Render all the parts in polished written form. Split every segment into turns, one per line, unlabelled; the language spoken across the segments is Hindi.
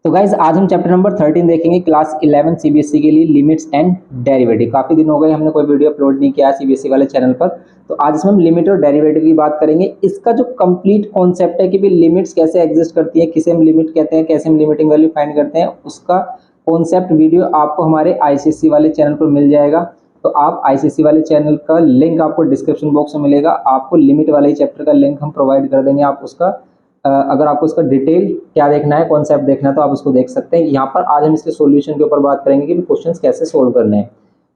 तो गाइज आज हम चैप्टर नंबर 13 देखेंगे क्लास 11 सीबीएसई के लिए लिमिट्स एंड डेरिवेटिव। काफ़ी दिन हो गए हमने कोई वीडियो अपलोड नहीं किया सीबीएसई वाले चैनल पर, तो आज इसमें हम लिमिट और डेरिवेटिव की बात करेंगे। इसका जो कंप्लीट कॉन्सेप्ट है कि भी लिमिट्स कैसे एग्जिस्ट करती है, किसे हम लिमिट कहते हैं, कैसे हम लिमिटिंग वैल्यू फाइंड करते हैं, उसका कॉन्सेप्ट वीडियो आपको हमारे आईसीएसई वाले चैनल पर मिल जाएगा। तो आप आईसीएसई वाले चैनल का लिंक आपको डिस्क्रिप्शन बॉक्स में मिलेगा। आपको लिमिट वाले चैप्टर का लिंक हम प्रोवाइड कर देंगे। आप उसका अगर आपको इसका डिटेल क्या देखना है, कॉन्सेप्ट देखना है, तो आप उसको देख सकते हैं। यहाँ पर आज हम इसके सॉल्यूशन के ऊपर बात करेंगे कि क्वेश्चंस कैसे सोल्व करने हैं।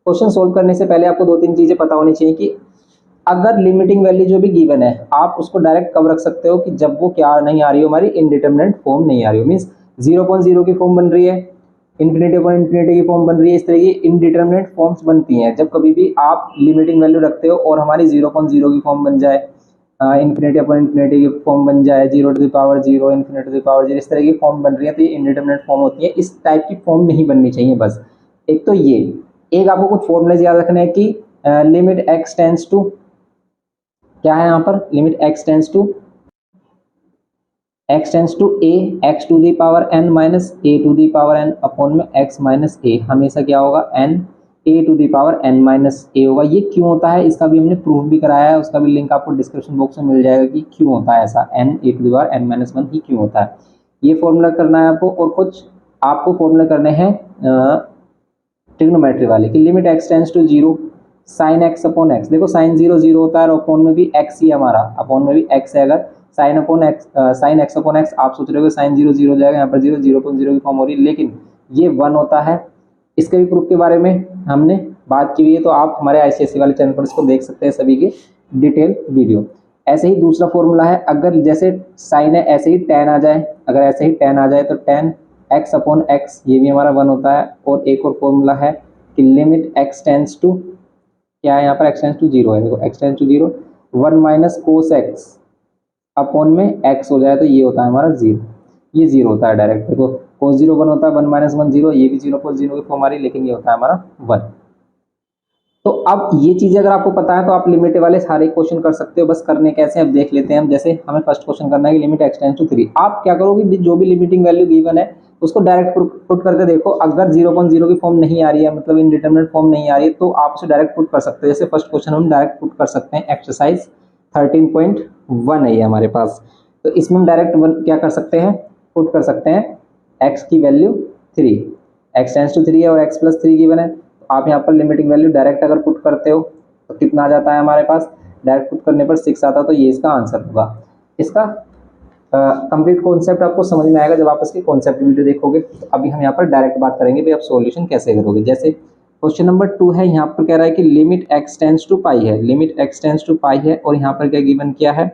क्वेश्चन सोल्व करने से पहले आपको 2-3 चीजें पता होनी चाहिए कि अगर लिमिटिंग वैल्यू जो भी गिवन है, आप उसको डायरेक्ट कब रख सकते हो कि जब वो क्या नहीं आ रही हो, हमारी इनडिटरमिनेट फॉर्म नहीं आ रही हो, मीन्स 0.0 की फॉर्म बन रही है, इन्फिनिटी अपॉन इन्फिनिटी की फॉर्म बन रही है, इस तरह की इनडिटरमिनेट फॉर्म्स बनती हैं। जब कभी भी आप लिमिटिंग वैल्यू रखते हो और हमारी 0.0 की फॉर्म बन जाए, इन्फिनिटी अपॉन इन्फिनिटी की फॉर्म बन जाए, 0 to the power 0, infinity to the power 0, इस तरह की फॉर्म बन रही है, तो ये इनडिटरमिनेट फॉर्म होती है। इस टाइप की फॉर्म नहीं बननी चाहिए। बस एक तो ये, एक आपको कुछ फॉर्मूले याद रखने हैं कि लिमिट एक्स टेंस टू क्या है, यहाँ पर limit x tends to a x to the power n minus a to the power n upon में एक्स माइनस ए, हमेशा क्या होगा, n a to the power n minus a होगा। ये क्यों होता है, इसका भी हमने प्रूफ भी कराया है, उसका भी लिंक आपको डिस्क्रिप्शन बॉक्स में मिल जाएगा कि क्यों होता है ऐसा, n a to the power n minus one ही क्यों होता है। ये फॉर्मूला करना है आपको, और कुछ आपको फॉर्मूला करने हैं ट्रिग्नोमेट्री वाले कि limit x tends to 0 sine X upon X. देखो साइन 0 0 होता है और अपॉन में भी एक्स ही हमारा, अपॉन में भी एक्स है। अगर sine upon x, sign X upon x, आप सोच रहे हो साइन 0 0 हो जाएगा, यहाँ पर 0 0.0 की फॉर्म हो रही है, लेकिन ये 1 होता है। इसके भी प्रूफ के बारे में हमने बात की हुई है, तो आप हमारे आईसीएसई वाले चैनल पर इसको देख सकते हैं, सभी के डिटेल वीडियो। ऐसे ही दूसरा फॉर्मूला है, अगर जैसे साइन है ऐसे ही टेन आ जाए, अगर ऐसे ही टेन आ जाए तो टेन एक्स अपॉन एक्स, ये भी हमारा 1 होता है। और एक और फॉर्मूला है कि लिमिट एक्स टेंस टू क्या है, यहाँ पर एक्स टेंस टू 0 है, देखो X tends to 0 1 minus cos X upon में एक्स हो जाए तो ये होता है हमारा 0, ये 0 होता है डायरेक्ट। देखो कोस 0 1 होता है, 1 माइनस 1 0, ये भी 0.0 की फॉर्म आ रही है, लेकिन ये होता है हमारा 1। तो अब ये चीजें अगर आपको पता है तो आप लिमिट वाले सारे क्वेश्चन कर सकते हो। बस करने कैसे अब देख लेते हैं हम। जैसे हमें फर्स्ट क्वेश्चन करना है कि लिमिट एक्स टेंस टू 3, आप क्या करोगे, जो भी लिमिटिंग वैल्यू गिवन है उसको डायरेक्ट पुट करके देखो। अगर 0.0 की फॉर्म नहीं आ रही है, मतलब इनडिटरमिनेट फॉर्म नहीं आ रही है, तो आप उसे डायरेक्ट पुट कर सकते हो। जैसे फर्स्ट क्वेश्चन हम डायरेक्ट पुट कर सकते हैं, एक्सरसाइज 13.1 है ये हमारे पास, तो इसमें हम डायरेक्ट क्या कर सकते हैं, पुट कर सकते हैं एक्स की वैल्यू 3, एक्स टेंस टू 3 है और एक्स प्लस 3 गिवन है। आप यहाँ पर लिमिटिंग वैल्यू डायरेक्ट अगर पुट करते हो तो कितना आ जाता है हमारे पास, डायरेक्ट पुट करने पर 6 आता है, तो ये इसका आंसर होगा। इसका कंप्लीट कॉन्सेप्ट आपको समझ में आएगा जब आप इसकी कॉन्सेप्ट वीडियो देखोगे। तो अभी हम यहाँ पर डायरेक्ट बात करेंगे भाई आप सॉल्यूशन कैसे करोगे। जैसे क्वेश्चन नंबर 2 है, यहाँ पर कह रहा है कि लिमिट एक्स टेंस टू पाई है, लिमिट एक्स टेंस टू पाई है, और यहाँ पर क्या गिवन किया है,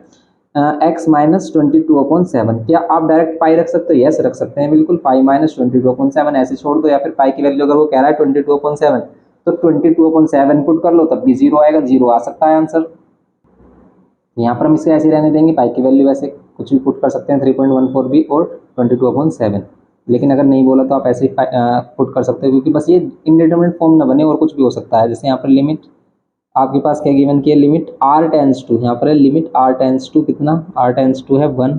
एक्स माइनस 22/7। क्या आप डायरेक्ट पाई रख सकते हो, यस रख सकते हैं बिल्कुल, पाई माइनस 22/7 ऐसे छोड़ दो, या फिर पाई की वैल्यू अगर वो कह रहा है 22/7 तो 22/7 पुट कर लो, तब भी 0 आएगा, 0 आ सकता है आंसर। यहाँ पर हम इसे ऐसे रहने देंगे, पाई की वैल्यू वैसे कुछ भी पुट कर सकते हैं, 3.14 भी और 22/7, लेकिन अगर नहीं बोला तो आप ऐसे ही पुट कर सकते हो, क्योंकि बस ये इनडिटरमिनेट फॉर्म ना बने और कुछ भी हो सकता है। जैसे यहाँ पर लिमिट आपके पास क्या गिवन की है, लिमिट r टेंस टू, यहाँ पर है लिमिट r टेंस टू कितना, r टेंस टू है 1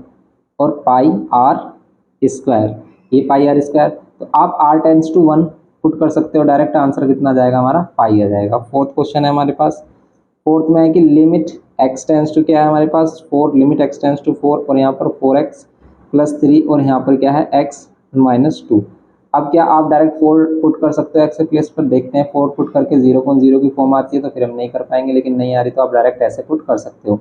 और पाई r स्क्वायर, ये पाई r स्क्वायर, तो आप r टेंस टू 1 पुट कर सकते हो, डायरेक्ट आंसर कितना जाएगा हमारा, पाई आ जाएगा। फोर्थ क्वेश्चन है हमारे पास, फोर्थ में है कि लिमिट x टेंस टू क्या है हमारे पास 4, लिमिट x टेंस टू 4, और यहाँ पर 4x प्लस 3, और यहाँ पर क्या है x माइनस 2। अब क्या आप डायरेक्ट 4 पुट कर सकते हो एक्स के प्लेस पर, देखते हैं 4 पुट करके 0.0 की फॉर्म आती है तो फिर हम नहीं कर पाएंगे, लेकिन नहीं आ रही तो आप डायरेक्ट ऐसे पुट कर सकते हो।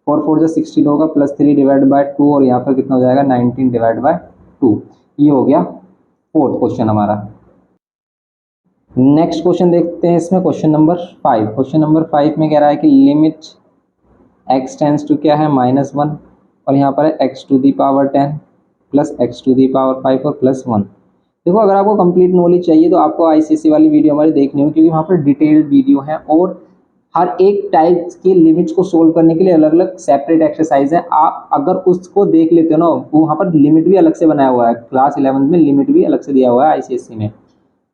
4 4 जो 16 होगा, प्लस 3 डिवाइड बाय 2, और यहाँ पर कितना हो जाएगा 19 डिवाइड बाय 2। ये हो गया फोर्थ क्वेश्चन हमारा। नेक्स्ट क्वेश्चन देखते हैं इसमें, क्वेश्चन नंबर 5। क्वेश्चन नंबर 5 में कह रहा है कि लिमिट एक्स टेंस टू क्या है -1, और यहाँ पर है X to the power 10 plus X to the power 5 और प्लस 1। देखो अगर आपको कंप्लीट नॉलेज चाहिए तो आपको आईसीएसई वाली वीडियो हमारी देखनी होगी, क्योंकि वहाँ पर डिटेल्ड वीडियो है और हर एक टाइप के लिमिट्स को सोल्व करने के लिए अलग अलग सेपरेट एक्सरसाइज है। आप अगर उसको देख लेते हो ना, तो वहाँ पर लिमिट भी अलग से बनाया हुआ है, क्लास 11 में लिमिट भी अलग से दिया हुआ है आईसीएसई में।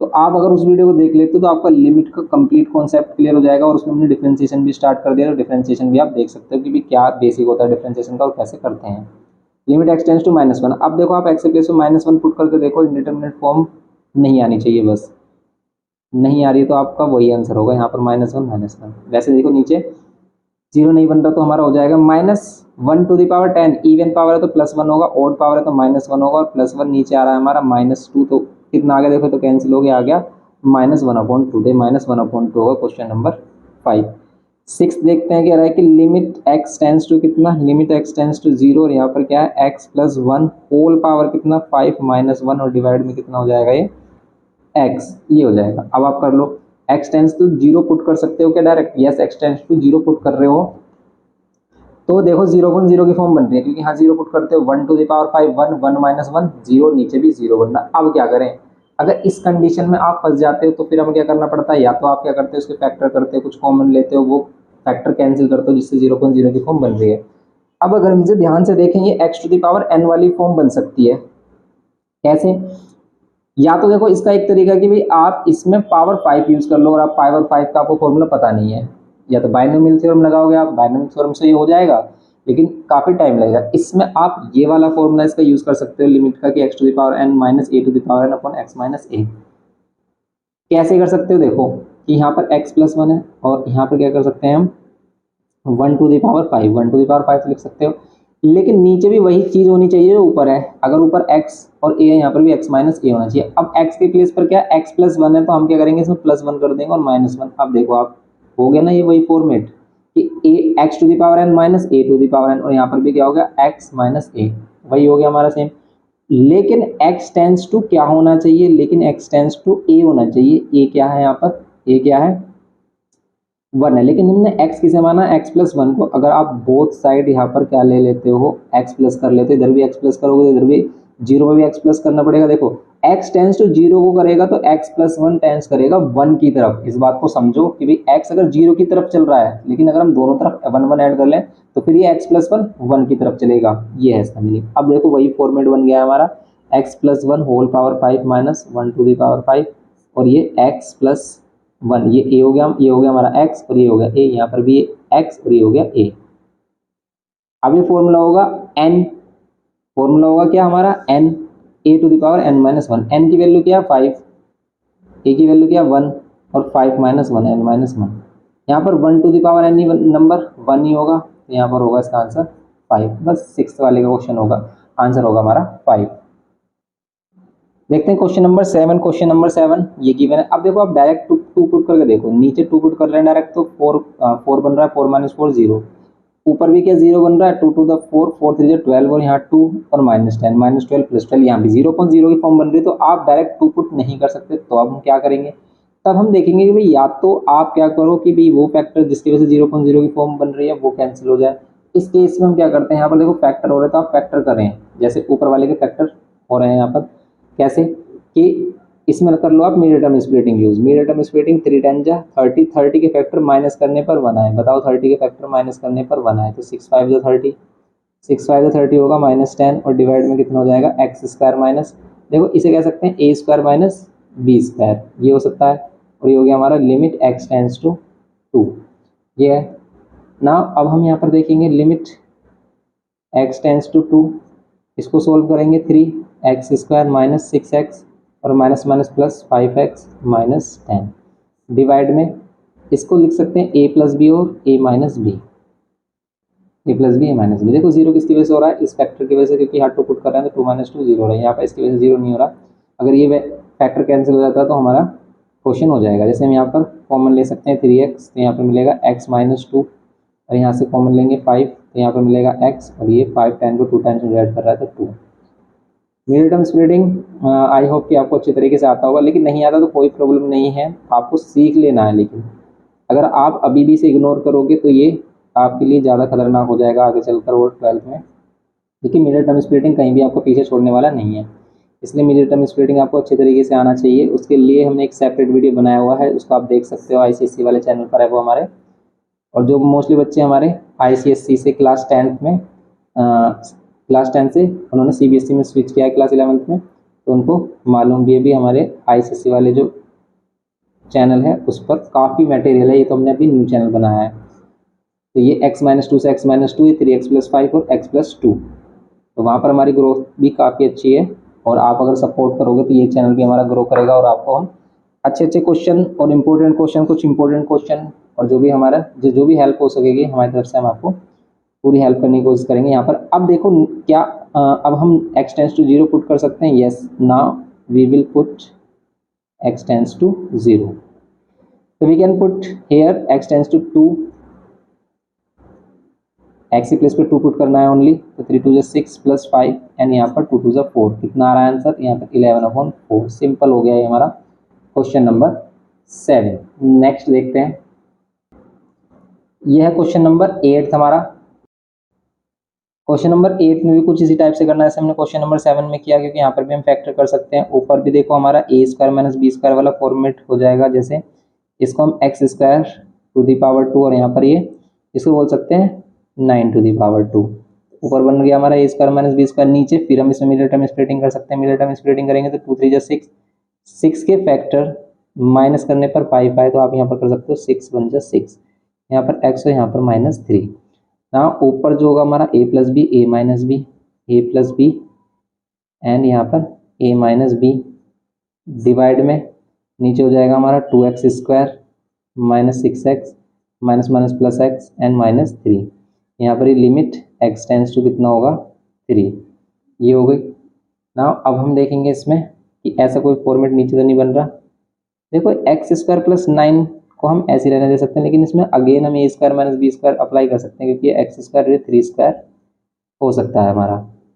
तो आप अगर उस वीडियो को देख लेते हो तो आपका लिमिट का कंप्लीट कॉन्सेप्ट क्लियर हो जाएगा, और उसमें हमने डिफरेंशिएशन भी स्टार्ट कर दिया, तो डिफरेंशिएशन भी आप देख सकते हो कि भी क्या बेसिक होता है डिफरेंशिएशन का और कैसे करते हैं। Limit x tends to -1। अब देखो आप x के प्लेस में -1 पुट करके देखो, इंडिटरमिनेट फॉर्म नहीं आनी चाहिए, बस नहीं आ रही है तो आपका वही आंसर होगा यहाँ पर -1। वैसे देखो नीचे 0 नहीं बन रहा तो हमारा हो जाएगा -1⁻10। इवन पावर है तो +1 होगा, ऑड पावर है तो -1 होगा, और +1 नीचे आ रहा है हमारा -2, तो कितना आ गया देखो, तो कैंसिल हो गया, आ गया -1/2। तो -1/2 होगा क्वेश्चन नंबर 5। 6 देखते हैं क्या रहा है कि लिमिट x टेंस टू कितना, लिमिट x टेंस टू 0, और यहाँ पर क्या है x + 1 होल पावर कितना 5 -1, और डिवाइड में कितना हो जाएगा ये x, ये हो जाएगा। अब आप कर लो, x टेंस टू 0 पुट कर सकते हो क्या direct, yes x tends to 0 put कर रहे हो तो देखो 0/0 की फॉर्म बन रही है, क्योंकि यहाँ 0 पुट करते हो 1⁵ 1, 1 -1 0, नीचे भी 0 बनना। अब क्या करें, अगर इस कंडीशन में आप फंस जाते हो तो फिर हमें क्या करना पड़ता है, या तो आप क्या करते हो उसके फैक्टर करते हो, कुछ कॉमन लेते हो, वो फैक्टर कैंसिल करते हो, जिससे 0/0 की फॉर्म बन रही है। अब अगर हम इसे ध्यान से देखें, ये x⁴n वाली फॉर्म बन सकती है। कैसे, या तो देखो इसका एक तरीका कि भाई आप इसमें पावर 5 यूज कर लो, और आप पावर 5 का आपको फॉर्मूला पता नहीं है, या तो बाइनोमियल थ्योरम लगाओगे आप, बाइनोमियल थ्योरम से ये हो जाएगा, लेकिन काफी टाइम लगेगा। इसमें आप ये वाला फॉर्मूला इसका यूज कर सकते हो लिमिट का, कि x⁴n - a⁴n/x - a। कैसे कर सकते हो, देखो कि यहाँ पर x + 1 है, और यहाँ पर क्या कर सकते हैं हम 1⁵ से लिख सकते हो, लेकिन नीचे भी वही चीज होनी चाहिए जो ऊपर है। अगर ऊपर x और a है, यहाँ पर भी x - a होना चाहिए। अब x के प्लेस पर क्या x + 1 है, तो हम क्या करेंगे इसमें +1 कर देंगे और -1। अब देखो आप, हो गया ना ये वही फॉर्मेट कि x⁴n - a⁴n, और यहाँ पर भी क्या हो गया x - a, वही हो गया हमारा सेम। लेकिन x टेंस टू क्या होना चाहिए, लेकिन x टेंस टू a होना चाहिए। a क्या है यहाँ पर, a क्या है 1 है, लेकिन हमने x किसे माना, x + 1 को। अगर आप बोथ साइड यहाँ पर क्या ले लेते हो, x प्लस कर लेते हो, इधर भी x प्लस करोगे, इधर भी 0 में भी x प्लस करना पड़ेगा। देखो x टेंस टू 0 को करेगा तो x + 1 टेंस करेगा 1 की तरफ। इस बात को समझो कि भाई x अगर 0 की तरफ चल रहा है, लेकिन अगर हम दोनों तरफ 1 ऐड कर लें तो फिर ये x + 1 1 की तरफ चलेगा, ये है इसका मीनिंग। अब देखो वही फॉर्मेट बन गया हमारा, x + 1 होल पावर 5 -1⁵ और ये x + 1, ये a हो गया, ये हो गया हमारा x, और ये हो गया a, यहाँ पर भी x, और ये हो गया a। अब ये फॉर्मूला होगा n, फॉर्मूला होगा क्या हमारा n, a⁴n - 1। n की वैल्यू क्या है 5, a की वैल्यू क्या 1, और 5 - 1 n - 1। यहाँ पर 1⁵n ही नंबर 1 ही होगा, तो यहाँ पर होगा इसका आंसर 5। बस 6 वाले का क्वेश्चन होगा, आंसर होगा हमारा 5। देखते हैं क्वेश्चन नंबर 7। क्वेश्चन नंबर 7 ये गिवन है। अब देखो आप डायरेक्ट टू पुट करके देखो, नीचे 2 पुट कर रहे हैं डायरेक्ट, तो 4 बन रहा है, 4 - 4 0। ऊपर भी क्या 0 बन रहा है, 2 × 4, 4 × 3 = 12, और यहाँ 2 और -10, -12 + 12, यहाँ भी 0/0 की फॉर्म बन रही है। तो आप डायरेक्ट 2 पुट नहीं कर सकते, तो अब हम क्या करेंगे, तब हम देखेंगे कि भाई या तो आप क्या करो कि भाई वो फैक्टर जिसकी वजह से 0/0 की फॉर्म बन रही है वो कैंसिल हो जाए। इस केस में हम क्या करते हैं, यहाँ पर देखो फैक्टर हो रहे हैं तो आप फैक्टर करें, जैसे ऊपर वाले के फैक्टर हो रहे हैं यहाँ पर। कैसे कि इसमें कर लो आप medium term splitting use, medium term splitting 3 × 10 = 30, 30 के फैक्टर माइनस करने पर 1 आए, बताओ 30 के फैक्टर माइनस करने पर 1 आए, तो 6 × 5 = 30, 6 × 5 = 30 होगा -10, और डिवाइड में कितना हो जाएगा x² माइनस, देखो इसे कह सकते हैं a² - b², ये हो सकता है, और ये हो गया हमारा लिमिट x टेंस टू 2, ये है ना। अब हम यहाँ पर देखेंगे लिमिट x टेंस टू 2, इसको सोल्व करेंगे 3x² - 6x, और minus minus plus 5x - 10, divide में इसको लिख सकते हैं a + b और a - b, a + b a - b। देखो 0 किसकी वजह से हो रहा है, इस फैक्टर की वजह से, क्योंकि यहाँ 2 पुट कर रहे हैं तो 2 - 2 0 हो रहा है, यहाँ पर इसकी वजह से 0 नहीं हो रहा। अगर ये फैक्टर कैंसिल हो जाता है तो हमारा क्वेश्चन हो जाएगा। जैसे हम यहाँ पर कॉमन ले सकते हैं 3x, तो यहाँ पर मिलेगा x - 2, और यहाँ से कॉमन लेंगे 5, तो यहाँ पर मिलेगा x, और ये 5 10 को 2 टाइम्स डिवाइड कर रहा है तो 2। Medium term splitting I hope कि आपको अच्छे तरीके से आता होगा, लेकिन नहीं आता तो कोई प्रॉब्लम नहीं है, आपको सीख लेना है। लेकिन अगर आप अभी भी इसे इग्नोर करोगे तो ये आपके लिए ज़्यादा खतरनाक हो जाएगा आगे चलकर और 12th में, क्योंकि मीडियम टर्म स्प्लिटिंग कहीं भी आपको पीछे छोड़ने वाला नहीं है। इसलिए मीडियम टर्म स्प्लिटिंग आपको अच्छे तरीके से आना चाहिए। उसके लिए हमने एक सेपरेट वीडियो बनाया हुआ है, उसको आप देख सकते हो, ICSE वाले चैनल पर है वो हमारे। और जो मोस्टली बच्चे हमारे ICSE से क्लास 10th में क्लास 10 से उन्होंने CBSE में स्विच किया है क्लास 11th में, तो उनको मालूम भी हमारे ICSE वाले जो चैनल है उस पर काफ़ी मटेरियल है। ये तो हमने अभी न्यू चैनल बनाया है। तो ये x - 2 से x - 2, ये 3x + 5 और x + 2, तो वहाँ पर हमारी ग्रोथ भी काफ़ी अच्छी है, और आप अगर सपोर्ट करोगे तो ये चैनल भी हमारा ग्रो करेगा, और आपको हम अच्छे अच्छे क्वेश्चन और इम्पोर्टेंट क्वेश्चन, कुछ इंपॉर्टेंट क्वेश्चन, और जो भी हमारा जो भी हेल्प हो सकेगी हमारी तरफ से हम आपको पूरी हेल्प करने की कोशिश करेंगे यहाँ पर। अब देखो क्या अब हम x टेंस टू 0 पुट कर सकते हैं? Yes, now we will put x tends to 0। तो we can put here x tends to 2, x की प्लेस पे 2 पुट करना है ओनली, तो 3 2 6 प्लस 5 एंड यहाँ पर 2 2 4, कितना आ रहा है आंसर? यहाँ पर 11/4। सिंपल हो गया ये हमारा क्वेश्चन नंबर 7। नेक्स्ट देखते हैं, यह है क्वेश्चन नंबर 8 हमारा। क्वेश्चन नंबर 8 में भी कुछ इसी टाइप से करना है जैसे हमने क्वेश्चन नंबर 7 में किया, क्योंकि यहाँ पर भी हम फैक्टर कर सकते हैं। ऊपर भी देखो हमारा a square minus B square वाला फॉर्मेट हो जाएगा, जैसे इसको हम x square to the power 2, और यहाँ पर ये इसको बोल सकते हैं 9 टू दी पावर 2। ऊपर बन गया हमारा a square minus B square. नीचे फिर हम इसमें मिडिल टर्म स्प्लिटिंग कर सकते हैं। मिडिल टर्म स्प्लिटिंग करेंगे तो 2 3 6, 6 के फैक्टर माइनस करने पर 5 आए, तो आप यहाँ पर कर सकते हो 6 1 6, यहाँ पर x और यहाँ पर -3। ना ऊपर जो होगा हमारा a plus B, A minus B, A plus B, and यहाँ पर a माइनस बी डिवाइड में नीचे हो जाएगा हमारा 2x square minus 6x minus minus plus x and -3। यहाँ पर ये लिमिट x टेंस टू कितना होगा? 3। ये हो गई ना। अब हम देखेंगे इसमें कि ऐसा कोई फॉर्मेट नीचे तो नहीं बन रहा। देखो x स्क्वायर प्लस 9 को हम ऐसे रहने दे सकते हैं, लेकिन इसमें अगेन हम a square minus B square apply कर सकते हैं, क्योंकि x स्क्वायर 3 स्क्वायर हो सकता है हमारा।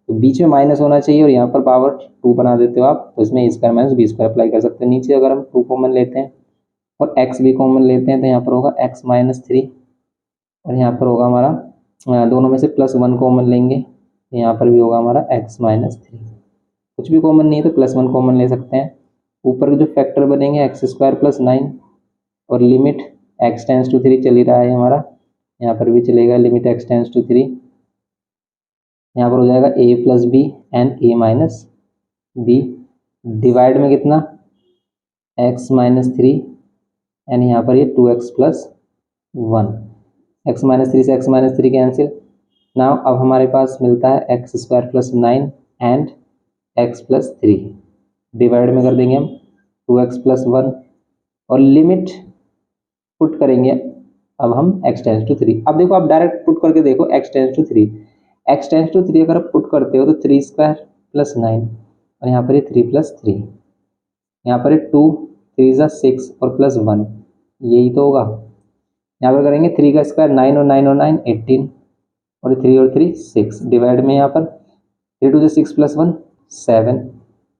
तो बीच में माइनस होना चाहिए, और यहाँ पर पावर 2 बना देते हो आप, तो इसमें a square minus B square apply कर सकते हैं। नीचे अगर हम 2 कॉमन लेते हैं और x भी कॉमन लेते हैं, तो यहाँ पर होगा x माइनस 3, और यहाँ पर होगा हमारा दोनों में से +1 कॉमन लेंगे, यहाँ पर भी होगा हमारा x माइनस 3। कुछ भी कॉमन नहीं है तो +1 कॉमन ले सकते हैं। ऊपर के जो फैक्टर बनेंगे x स्क्वायर प्लस 9, और लिमिट x टेंस टू 3 चल ही रहा है हमारा, यहाँ पर भी चलेगा लिमिट x टेंस टू 3। यहाँ पर हो जाएगा a plus B and a minus B divide में कितना? x माइनस 3 एंड यहाँ पर ये 2x प्लस 1। x माइनस 3 से x माइनस 3 कैंसिल। नाउ अब हमारे पास मिलता है x square plus 9 and x plus 3 divide में कर देंगे हम 2x प्लस 1, और लिमिट पुट करेंगे अब हम x टेंस टू 3। अब देखो आप डायरेक्ट पुट करके देखो x tends to 3, x tends to 3 अगर आप पुट करते हो तो 3 स्क्वायर प्लस 9, और यहाँ पर ये 3 प्लस 3, यहाँ पर 2 3 ज़ा 6 और प्लस 1, यही तो होगा। यहाँ पर करेंगे 3 का स्क्वायर 9 और 9 और 9 18, और 3 और 3 6 डिवाइड में यहाँ पर 3 2 6 प्लस 1 7,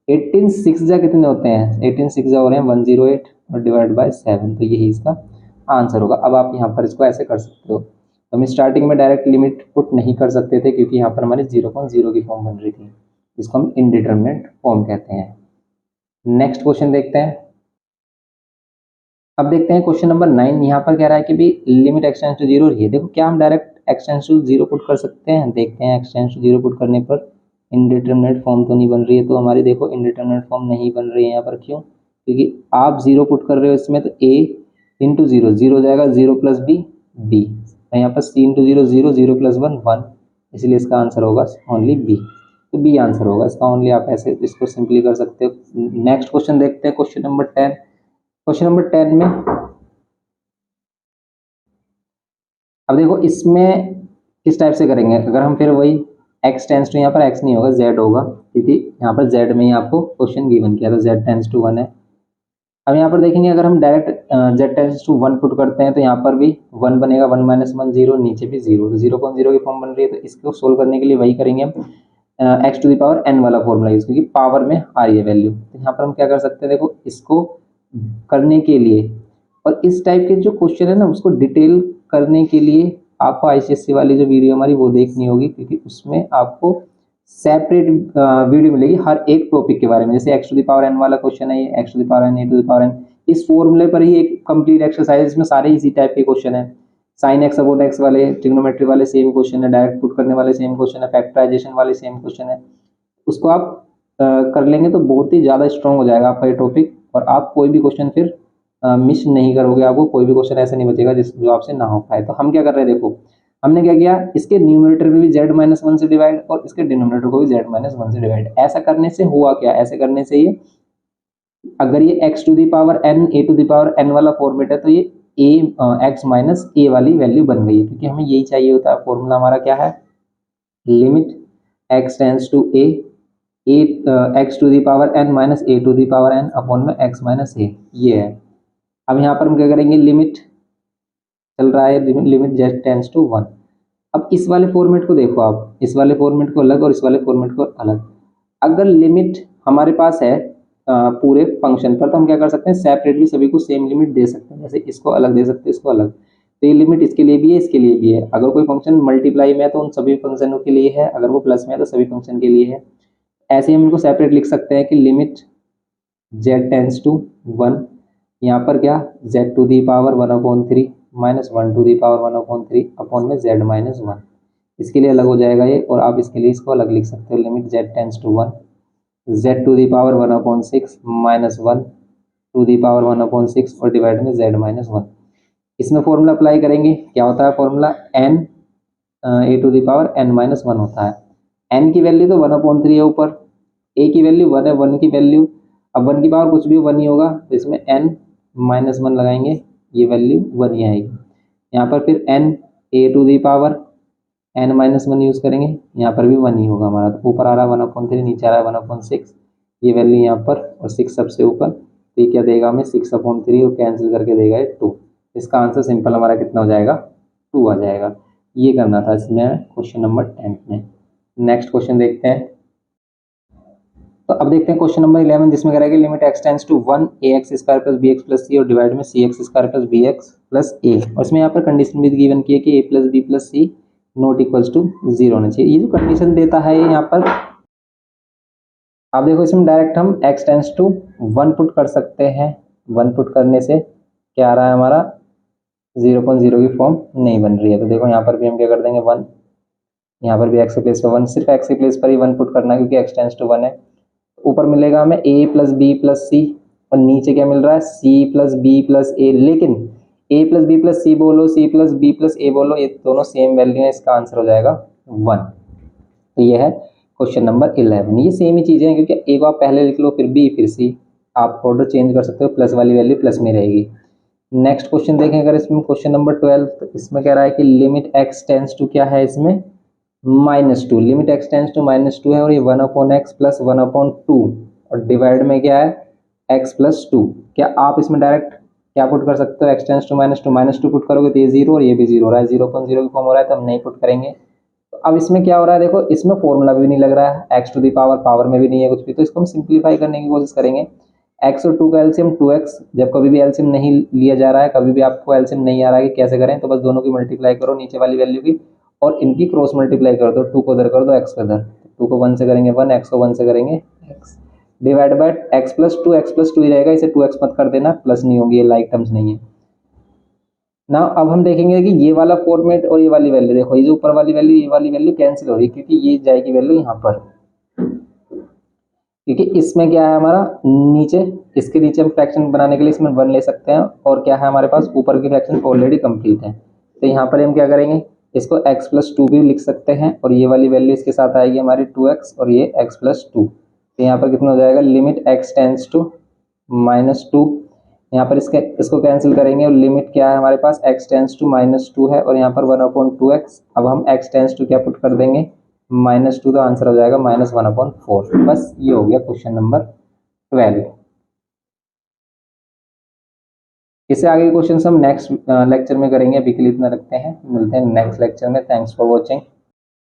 18 6 जा कितने होते हैं? 18 6 जा हो रहे हैं 108, और डिवाइड बाय 7, तो यही इसका आंसर होगा। अब आप यहाँ पर इसको ऐसे कर सकते हो। तो हम स्टार्टिंग में डायरेक्ट लिमिट पुट नहीं कर सकते थे, क्योंकि यहाँ पर हमारी 0.0 की फॉर्म बन रही थी, जिसको हम इनडिटर्मिनेट फॉर्म कहते हैं। नेक्स्ट क्वेश्चन देखते हैं। अब देखते हैं क्वेश्चन नंबर 9। यहाँ पर कह रहा है कि भी लिमिट x टेंस टू 0 रही है। देखो क्या हम direct x tends to 0 put कर सकते हैं? देखते हैं। x टेंस टू 0 पुट करने पर इनडिटर्मिनेट फॉर्म तो नहीं बन रही है, तो हमारी देखो इनडिटर्मिनेट फॉर्म नहीं बन रही है यहाँ पर। क्यों? क्योंकि आप 0 पुट कर रहे हो इसमें, तो a इंटू 0 0 हो जाएगा, 0 प्लस b b, यहाँ पर c इंटू 0 0 0 प्लस 1 1, इसलिए इसका आंसर होगा ओनली b। तो बी आंसर होगा इसका ओनली। आप ऐसे इसको सिंपली कर सकते हो। नेक्स्ट क्वेश्चन देखते हैं, क्वेश्चन नंबर 10। क्वेश्चन नंबर 10 में अब देखो इसमें किस टाइप से करेंगे। अगर हम फिर वही x टेंस टू, यहाँ पर x नहीं होगा z होगा, क्योंकि यहाँ पर z में ही आपको क्वेश्चन गिवन किया था, z टेंस टू 1 है। अब यहाँ पर देखेंगे अगर हम direct z tends to 1 put करते हैं, तो यहाँ पर भी 1 बनेगा, 1 माइनस 1 0, नीचे भी 0, तो 0.0 की फॉर्म बन रही है। तो इसको सोल्व करने के लिए वही करेंगे हम, x to the power n वाला फॉर्मूला यूज, क्योंकि पावर में आ रही है वैल्यू। तो यहाँ पर हम क्या कर सकते हैं, देखो इसको करने के लिए, और इस टाइप के जो क्वेश्चन है ना उसको डिटेल करने के लिए आपको आईसीएससी वाली जो वीडियो हमारी वो देखनी होगी, क्योंकि उसमें आपको सेपरेट वीडियो मिलेगी हर एक टॉपिक के बारे में। जैसे x to the power n वाला क्वेश्चन है, ये x to the power n, a to the power n, इस फॉर्मूले पर ही एक कंप्लीट एक्सरसाइज, इसमें सारे इसी टाइप के क्वेश्चन है। साइन एक्स अपॉन एक्स वाले, ट्रिग्नोमेट्री वाले सेम क्वेश्चन है, डायरेक्ट पुट करने वाले सेम क्वेश्चन है, फैक्टराइजेशन वाले सेम क्वेश्चन है। उसको आप कर लेंगे तो बहुत ही ज़्यादा स्ट्रॉन्ग हो जाएगा आपका ये टॉपिक, और आप कोई भी क्वेश्चन फिर मिस नहीं करोगे। आपको कोई भी क्वेश्चन ऐसा नहीं बचेगा जो आपसे ना हो पाए। तो हम क्या कर रहे हैं, देखो हमने क्या किया, इसके न्यूमरेटर में भी z-1 से डिवाइड और इसके डिनोमिनेटर को भी z-1 से डिवाइड। ऐसा करने से हुआ क्या, ऐसे करने से ये अगर ये x to the power n a to the power n वाला फॉर्मेट है तो ये x माइनस a वाली वैल्यू बन गई है, क्योंकि हमें यही चाहिए होता है। फॉर्मूला हमारा क्या है, limit x tends to a x to the power n minus a to the power n upon में x माइनस a, ये है। अब यहाँ पर हम क्या करेंगे, लिमिट चल रहा है, लिमिट z टेंड्स टू 1। अब इस वाले फॉर्मेट को देखो आप, इस वाले फॉर्मेट को अलग और इस वाले फॉर्मेट को अलग। अगर लिमिट हमारे पास है पूरे फंक्शन पर, तो हम क्या कर सकते हैं, सेपरेटली सभी को सेम लिमिट दे सकते हैं। जैसे इसको अलग दे सकते हैं, इसको अलग, तो ये लिमिट इसके लिए भी है, इसके लिए भी है। अगर कोई फंक्शन मल्टीप्लाई में है तो उन सभी फंक्शनों के लिए है, अगर वो प्लस में है तो सभी फंक्शन के लिए है। ऐसे हम इनको सेपरेट लिख सकते हैं कि लिमिट z टेंड्स टू 1, यहाँ पर क्या z to the power 1/3 minus 1 to the power 1/3 upon में z-1, इसके लिए अलग हो जाएगा ये, और आप इसके लिए इसको अलग लिख सकते हो, limit z tends to 1 z to the power 1/6 minus 1 to the power 1/6 और डिवाइड में z-1। इसमें फॉर्मूला अप्लाई करेंगे, क्या होता है formula, n a to the power n-1 होता है। n की वैल्यू तो 1/3 है ऊपर, a की वैल्यू 1 है, 1 की वैल्यू, अब 1 की पावर कुछ भी 1 ही होगा, तो इसमें n-1 लगाएंगे, ये वैल्यू 1 ही आएगी। यहाँ पर फिर n a to the power n-1 use करेंगे, यहाँ पर भी 1 ही होगा हमारा, तो ऊपर आ रहा है 1/3, नीचे आ रहा है 1/6, ये वैल्यू यहाँ पर और 6 सबसे ऊपर, तो ये क्या देगा हमें 6/3 और कैंसिल करके देगा ये 2। इसका आंसर सिंपल हमारा कितना हो जाएगा, 2 आ जाएगा। ये करना था इसमें क्वेश्चन नंबर 10 में। नेक्स्ट क्वेश्चन देखते हैं। तो अब देखते हैं क्वेश्चन नंबर 11, जिसमें कह रहा है कि limit x tends to 1 ax² plus bx plus c और डिवाइड में cx² plus bx plus a, और इसमें यहाँ पर कंडीशन भी गिवन की है कि a plus b plus c not equals to 0 होना चाहिए। ये जो कंडीशन देता है यहाँ पर, आप देखो इसमें डायरेक्ट हम x टेंड्स टू 1 पुट कर सकते हैं। 1 पुट करने से क्या आ रहा है हमारा, 0.0 की फॉर्म नहीं बन रही है, तो देखो यहाँ पर भी हम क्या कर देंगे 1, यहाँ पर भी x के प्लेस पर 1, सिर्फ x के प्लेस पर ही 1 पुट करना है क्योंकि x टेंड्स टू 1 है। ऊपर मिलेगा हमें a प्लस बी प्लस सी, और नीचे क्या मिल रहा है, c प्लस बी प्लस ए, लेकिन a प्लस बी प्लस सी बोलो, c प्लस बी प्लस ए बोलो, ये दोनों सेम वैल्यू है, इसका आंसर हो जाएगा 1। तो ये है क्वेश्चन नंबर 11। ये सेम ही चीज़ें हैं, क्योंकि a को आप पहले लिख लो, फिर b फिर c, आप ऑर्डर चेंज कर सकते हो, प्लस वाली वैल्यू प्लस में रहेगी। नेक्स्ट क्वेश्चन देखें अगर इसमें, क्वेश्चन नंबर 12, तो इसमें कह रहा है कि लिमिट x टेंड्स टू क्या है इसमें, -2, लिमिट x टेंड्स टू -2 है, और ये 1/x प्लस 1/2 और डिवाइड में क्या है x प्लस 2। क्या आप इसमें डायरेक्ट क्या पुट कर सकते हो, x टेंड्स टू -2 पुट करोगे तो ये 0 और ये भी 0 हो रहा है, 0.0 की फॉर्म हो रहा है, तो हम नहीं पुट करेंगे। तो अब इसमें क्या हो रहा है, देखो इसमें फॉर्मूला भी नहीं लग रहा है, x to the power power में भी नहीं है कुछ भी, तो इसको हम सिंप्लीफाई करने की कोशिश करेंगे। x और 2 का एलसीएम 2x, जब कभी भी एलसीएम नहीं लिया जा रहा है, कभी भी आपको एलसीएम नहीं आ रहा है कि कैसे करें, तो बस दोनों की मल्टीप्लाई करो नीचे वाली वैल्यू की, और इनकी क्रॉस मल्टीप्लाई कर दो, 2 को उधर कर दो, x को इधर, 2 को 1 से करेंगे 1, x को 1 से करेंगे x, divide by x plus 2 ही रहेगा, इसे 2x मत कर देना, प्लस नहीं होगी, ये लाइक टर्म्स नहीं है ना। अब हम देखेंगे कि ये वाला फॉर्मेट और ये वाली वैल्यू, देखो ये जो ऊपर वाली वैल्यू, ये वाली वैल्यू कैंसिल हो रही है, क्योंकि ये जाएगी वैल्यू यहाँ पर, क्योंकि इसमें क्या है हमारा नीचे, इसके नीचे हम फ्रैक्शन बनाने के लिए इसमें 1 ले सकते हैं, और क्या है हमारे पास ऊपर की फ्रैक्शन ऑलरेडी कंप्लीट है, तो यहाँ पर हम क्या करेंगे, इसको x प्लस 2 भी लिख सकते हैं, और ये वाली वैल्यू इसके साथ आएगी हमारी 2x, और ये x प्लस 2, तो यहाँ पर कितना हो जाएगा, लिमिट x टेंड्स टू -2, यहाँ पर इसको कैंसिल करेंगे, और लिमिट क्या है हमारे पास, x टेंड्स टू -2 है, और यहाँ पर 1/2x, अब हम x टेंड्स टू क्या पुट कर देंगे, -2, तो आंसर हो जाएगा -1/4। बस ये हो गया क्वेश्चन नंबर 12। इससे आगे के क्वेश्चन हम नेक्स्ट लेक्चर में करेंगे, अभी के लिए इतना रखते हैं, मिलते हैं नेक्स्ट लेक्चर में। Thanks for watching.